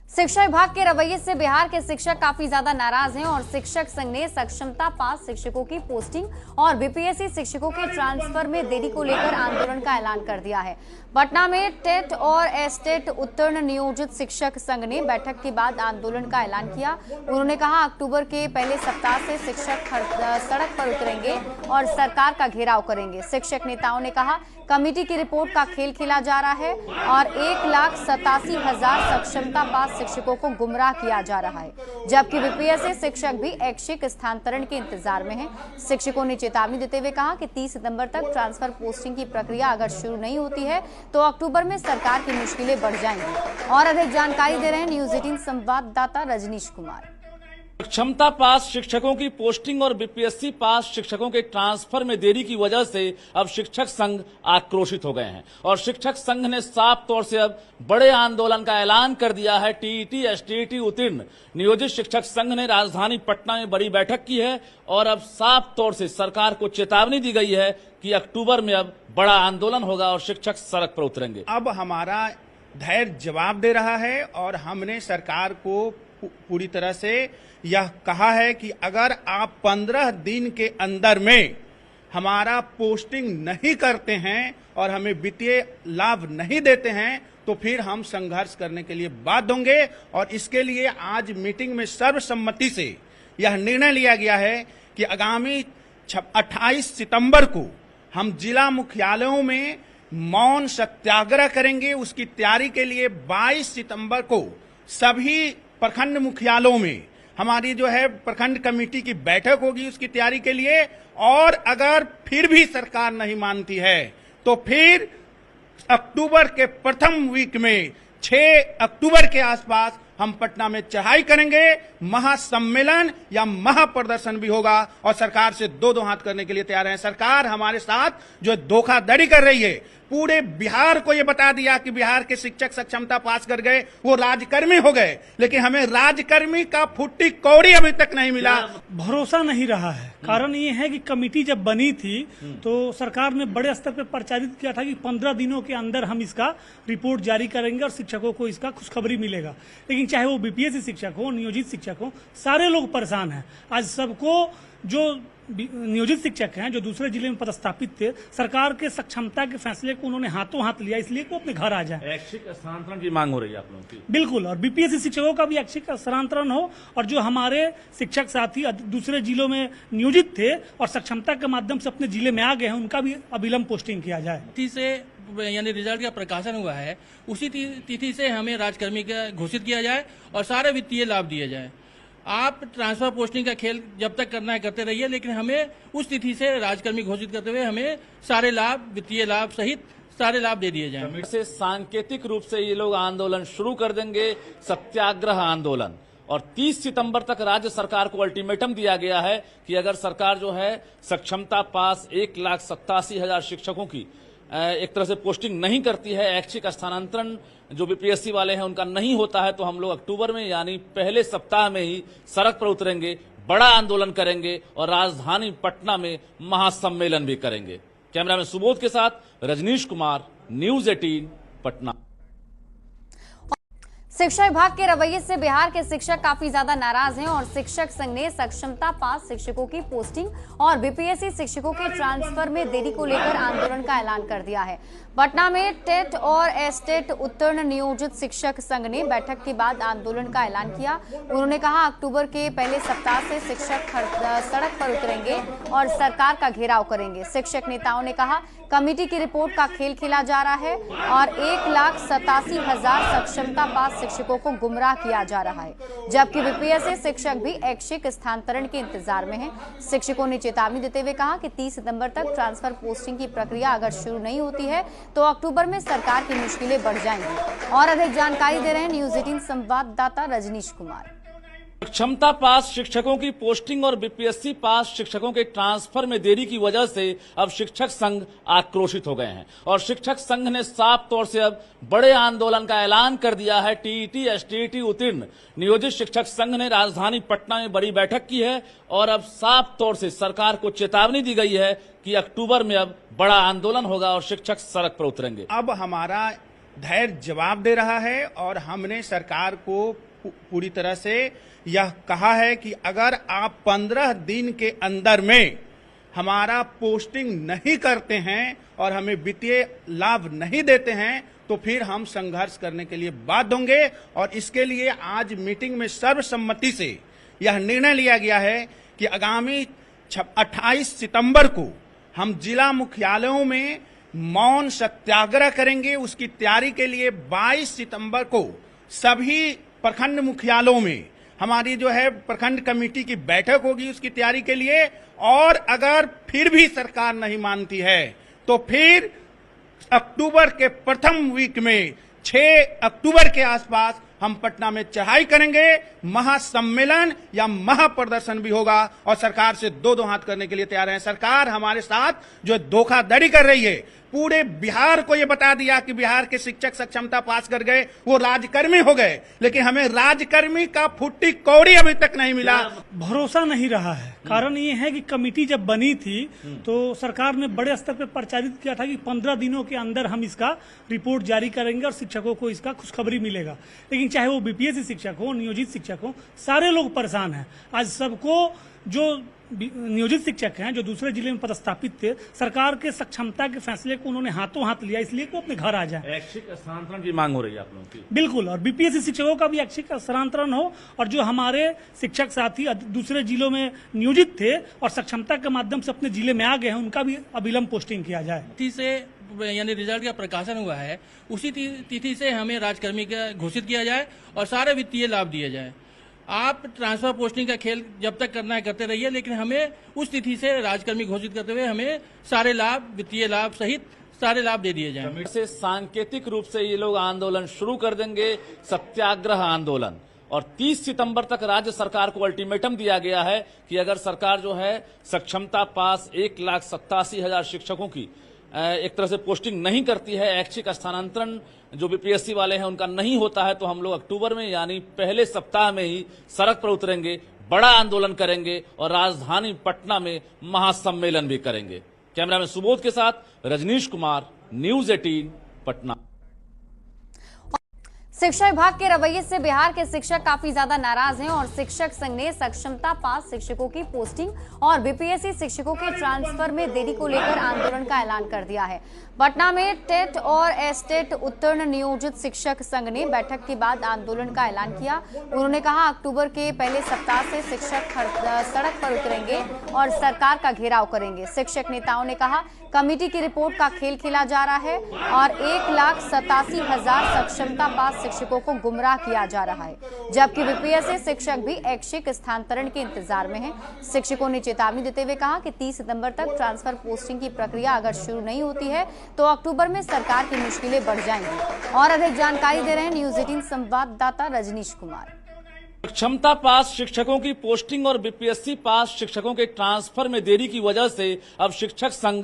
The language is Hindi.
शिक्षा विभाग के रवैये से बिहार के शिक्षक काफी ज्यादा नाराज हैं और शिक्षक संघ ने सक्षमता पास शिक्षकों की पोस्टिंग और बीपीएससी शिक्षकों के ट्रांसफर में देरी को लेकर आंदोलन का ऐलान कर दिया है। पटना में टेट और एस्टेट उत्तीर्ण नियोजित शिक्षक संघ ने बैठक के बाद आंदोलन का ऐलान किया। उन्होंने कहा, अक्टूबर के पहले सप्ताह से शिक्षक सड़क पर उतरेंगे और सरकार का घेराव करेंगे। शिक्षक नेताओं ने कहा, कमेटी की रिपोर्ट का खेल खेला जा रहा है और 1,87,000 सक्षमता पास शिक्षकों को गुमराह किया जा रहा है, जबकि बीपीएससी शिक्षक भी ऐच्छिक स्थानांतरण के इंतजार में हैं। शिक्षकों ने चेतावनी देते हुए कहा कि 30 सितंबर तक ट्रांसफर पोस्टिंग की प्रक्रिया अगर शुरू नहीं होती है तो अक्टूबर में सरकार की मुश्किलें बढ़ जाएंगी। और अधिक जानकारी दे रहे हैं न्यूज 18 संवाददाता रजनीश कुमार। क्षमता पास शिक्षकों की पोस्टिंग और बीपीएससी पास शिक्षकों के ट्रांसफर में देरी की वजह से अब शिक्षक संघ आक्रोशित हो गए हैं और शिक्षक संघ ने साफ तौर से अब बड़े आंदोलन का ऐलान कर दिया है। टीईटी एसटीईटी उत्तीर्ण नियोजित शिक्षक संघ ने राजधानी पटना में बड़ी बैठक की है और अब साफ तौर से सरकार को चेतावनी दी गई है कि अक्टूबर में अब बड़ा आंदोलन होगा और शिक्षक सड़क पर उतरेंगे। अब हमारा धैर्य जवाब दे रहा है और हमने सरकार को पूरी तरह से यह कहा है कि अगर आप 15 दिन के अंदर में हमारा पोस्टिंग नहीं करते हैं और हमें वित्तीय लाभ नहीं देते हैं तो फिर हम संघर्ष करने के लिए बाध्य होंगे। और इसके लिए आज मीटिंग में सर्वसम्मति से यह निर्णय लिया गया है कि आगामी 28 सितंबर को हम जिला मुख्यालयों में मौन सत्याग्रह करेंगे। उसकी तैयारी के लिए 22 सितंबर को सभी प्रखंड मुख्यालयों में हमारी जो है प्रखंड कमेटी की बैठक होगी उसकी तैयारी के लिए। और अगर फिर भी सरकार नहीं मानती है तो फिर अक्टूबर के प्रथम वीक में 6 अक्टूबर के आसपास हम पटना में चढ़ाई करेंगे, महासम्मेलन या महाप्रदर्शन भी होगा और सरकार से दो हाथ करने के लिए तैयार है। सरकार हमारे साथ जो धोखाधड़ी कर रही है, पूरे बिहार को ये बता दिया कि बिहार के शिक्षक सक्षमता पास कर गए, वो राजकर्मी हो गए, लेकिन हमें राजकर्मी का फुट्टी कौड़ी अभी तक नहीं मिला। भरोसा नहीं रहा है। कारण ये है कि कमेटी जब बनी थी तो सरकार ने बड़े स्तर पर प्रचारित किया था कि 15 दिनों के अंदर हम इसका रिपोर्ट जारी करेंगे और शिक्षकों को इसका खुशखबरी मिलेगा। लेकिन चाहे वो बीपीएससी शिक्षक हो, नियोजित शिक्षक हो, सारे लोग परेशान हैं। आज सबको जो नियोजित शिक्षक हैं जो दूसरे जिले में पदस्थापित थे, सरकार के सक्षमता के फैसले को उन्होंने हाथों हाथ लिया, इसलिए वो अपने घर आ जाए। ऐच्छिक स्थानांतरण की मांग हो रही है आप लोगों की। बिल्कुल, और बीपीएससी शिक्षकों का भी ऐच्छिक स्थानांतरण हो और जो हमारे शिक्षक साथी दूसरे जिलों में नियोजित थे और सक्षमता के माध्यम से अपने जिले में आ गए हैं, उनका भी अविलंब पोस्टिंग किया जाए। से यानी रिजल्ट का प्रकाशन हुआ है, उसी तिथि से हमें राजकर्मी का घोषित किया जाए और सारे वित्तीय लाभ दिए जाए। आप ट्रांसफर पोस्टिंग का खेल जब तक करना है करते रहिए, लेकिन हमें उस तिथि से राजकर्मी घोषित करते हुए हमें सारे लाभ, वित्तीय लाभ सहित सारे लाभ दे दिए जाएं। से सांकेतिक रूप से ये लोग आंदोलन शुरू कर देंगे, सत्याग्रह आंदोलन। और 30 सितंबर तक राज्य सरकार को अल्टीमेटम दिया गया है कि अगर सरकार जो है सक्षमता पास 1,87,000 शिक्षकों की एक तरह से पोस्टिंग नहीं करती है, ऐच्छिक स्थानांतरण जो बीपीएससी वाले हैं उनका नहीं होता है, तो हम लोग अक्टूबर में यानी पहले सप्ताह में ही सड़क पर उतरेंगे, बड़ा आंदोलन करेंगे और राजधानी पटना में महासम्मेलन भी करेंगे। कैमरामैन सुबोध के साथ रजनीश कुमार, न्यूज 18 पटना। शिक्षा विभाग के रवैये से बिहार के शिक्षक काफी ज्यादा नाराज हैं और शिक्षक संघ ने सक्षमता पास शिक्षकों की पोस्टिंग और बीपीएससी शिक्षकों के ट्रांसफर में देरी को लेकर आंदोलन का ऐलान कर दिया है। पटना में टेट और एस्टेट उत्तीर्ण नियोजित शिक्षक संघ ने बैठक के बाद आंदोलन का ऐलान किया। उन्होंने कहा, अक्टूबर के पहले सप्ताह से शिक्षक सड़क पर उतरेंगे और सरकार का घेराव करेंगे। शिक्षक नेताओं ने कहा, कमेटी की रिपोर्ट का खेल खेला जा रहा है और 1,87,000 सक्षमता पास शिक्षकों को गुमराह किया जा रहा है, जबकि बीपीएससी शिक्षक भी ऐच्छिक स्थानांतरण के इंतजार में हैं। शिक्षकों ने चेतावनी देते हुए कहा कि 30 सितंबर तक ट्रांसफर पोस्टिंग की प्रक्रिया अगर शुरू नहीं होती है तो अक्टूबर में सरकार की मुश्किलें बढ़ जाएंगी। और अधिक जानकारी दे रहे हैं न्यूज 18 संवाददाता रजनीश कुमार। क्षमता पास शिक्षकों की पोस्टिंग और बीपीएससी पास शिक्षकों के ट्रांसफर में देरी की वजह से अब शिक्षक संघ आक्रोशित हो गए हैं और शिक्षक संघ ने साफ तौर से अब बड़े आंदोलन का ऐलान कर दिया है। टीईटी एसटीईटी उत्तीर्ण नियोजित शिक्षक संघ ने राजधानी पटना में बड़ी बैठक की है और अब साफ तौर से सरकार को चेतावनी दी गई है कि अक्टूबर में अब बड़ा आंदोलन होगा और शिक्षक सड़क पर उतरेंगे। अब हमारा धैर्य जवाब दे रहा है और हमने सरकार को पूरी तरह से यह कहा है कि अगर आप 15 दिन के अंदर में हमारा पोस्टिंग नहीं करते हैं और हमें वित्तीय लाभ नहीं देते हैं तो फिर हम संघर्ष करने के लिए बाध्य होंगे। और इसके लिए आज मीटिंग में सर्वसम्मति से यह निर्णय लिया गया है कि आगामी 28 सितंबर को हम जिला मुख्यालयों में मौन सत्याग्रह करेंगे। उसकी तैयारी के लिए 22 सितंबर को सभी प्रखंड मुख्यालयों में हमारी जो है प्रखंड कमेटी की बैठक होगी उसकी तैयारी के लिए। और अगर फिर भी सरकार नहीं मानती है तो फिर अक्टूबर के प्रथम वीक में 6 अक्टूबर के आसपास हम पटना में चढ़ाई करेंगे, महासम्मेलन या महाप्रदर्शन भी होगा और सरकार से दो हाथ करने के लिए तैयार हैं। सरकार हमारे साथ जो धोखाधड़ी कर रही है, पूरे बिहार को ये बता दिया कि बिहार के शिक्षक सक्षमता पास कर गए, वो राजकर्मी हो गए, लेकिन हमें राजकर्मी का फुट्टी कौड़ी अभी तक नहीं मिला। भरोसा नहीं रहा है। कारण ये है कि कमेटी जब बनी थी तो सरकार ने बड़े स्तर पर प्रचारित किया था कि 15 दिनों के अंदर हम इसका रिपोर्ट जारी करेंगे और शिक्षकों को इसका खुशखबरी मिलेगा। लेकिन चाहे वो बीपीएससी शिक्षक हो, नियोजित शिक्षक हो, सारे लोग परेशान हैं। आज सबको जो नियोजित शिक्षक हैं जो दूसरे जिले में पदस्थापित थे, सरकार के सक्षमता के फैसले को उन्होंने हाथों हाथ लिया, इसलिए कि वो अपने घर आ जाए। ऐच्छिक स्थानांतरण की मांग हो रही है आप लोगों की? बिल्कुल, और बीपीएससी शिक्षकों का भी ऐच्छिक स्थानांतरण हो और जो हमारे शिक्षक साथी दूसरे जिलों में नियोजित थे और सक्षमता के माध्यम से अपने जिले में आ गए हैं, उनका भी अविलंब पोस्टिंग किया जाए। तिथि से यानी रिजल्ट का प्रकाशन हुआ है, उसी तिथि से हमें राजकर्मी का घोषित किया जाए और सारे वित्तीय लाभ दिए जाए। आप ट्रांसफर पोस्टिंग का खेल जब तक करना है करते रहिए, लेकिन हमें उस तिथि से राजकर्मी घोषित करते हुए हमें सारे लाभ, वित्तीय लाभ सहित सारे लाभ दे दिए जाएं। से सांकेतिक रूप से ये लोग आंदोलन शुरू कर देंगे, सत्याग्रह आंदोलन। और 30 सितंबर तक राज्य सरकार को अल्टीमेटम दिया गया है कि अगर सरकार जो है सक्षमता पास 1,87,000 शिक्षकों की एक तरह से पोस्टिंग नहीं करती है, ऐच्छिक स्थानांतरण जो बीपीएससी वाले हैं उनका नहीं होता है, तो हम लोग अक्टूबर में यानी पहले सप्ताह में ही सड़क पर उतरेंगे, बड़ा आंदोलन करेंगे और राजधानी पटना में महासम्मेलन भी करेंगे। कैमरामैन सुबोध के साथ रजनीश कुमार, न्यूज 18 पटना। शिक्षा विभाग के रवैये से बिहार के शिक्षक काफी ज्यादा नाराज हैं और शिक्षक संघ ने सक्षमता पास शिक्षकों की पोस्टिंग और बीपीएससी शिक्षकों के ट्रांसफर में देरी को लेकर आंदोलन का ऐलान कर दिया है। पटना में टेट और एस्टेट उत्तीर्ण नियोजित शिक्षक संघ ने बैठक के बाद आंदोलन का ऐलान किया। उन्होंने कहा अक्टूबर के पहले सप्ताह से शिक्षक सड़क पर उतरेंगे और सरकार का घेराव करेंगे। शिक्षक नेताओं ने कहा कमेटी की रिपोर्ट का खेल खेला जा रहा है और 1,87,000 सक्षमता पास शिक्षकों को गुमराह किया जा रहा है, जबकि बीपीएससी शिक्षक भी ऐच्छिक स्थानांतरण के इंतजार में हैं। शिक्षकों ने चेतावनी देते हुए कहा कि 30 सितंबर तक ट्रांसफर पोस्टिंग की प्रक्रिया अगर शुरू नहीं होती है तो अक्टूबर में सरकार की मुश्किलें बढ़ जाएंगी। और अधिक जानकारी दे रहे हैं न्यूज 18 संवाददाता रजनीश कुमार। क्षमता पास शिक्षकों की पोस्टिंग और बीपीएससी पास शिक्षकों के ट्रांसफर में देरी की वजह से अब शिक्षक संघ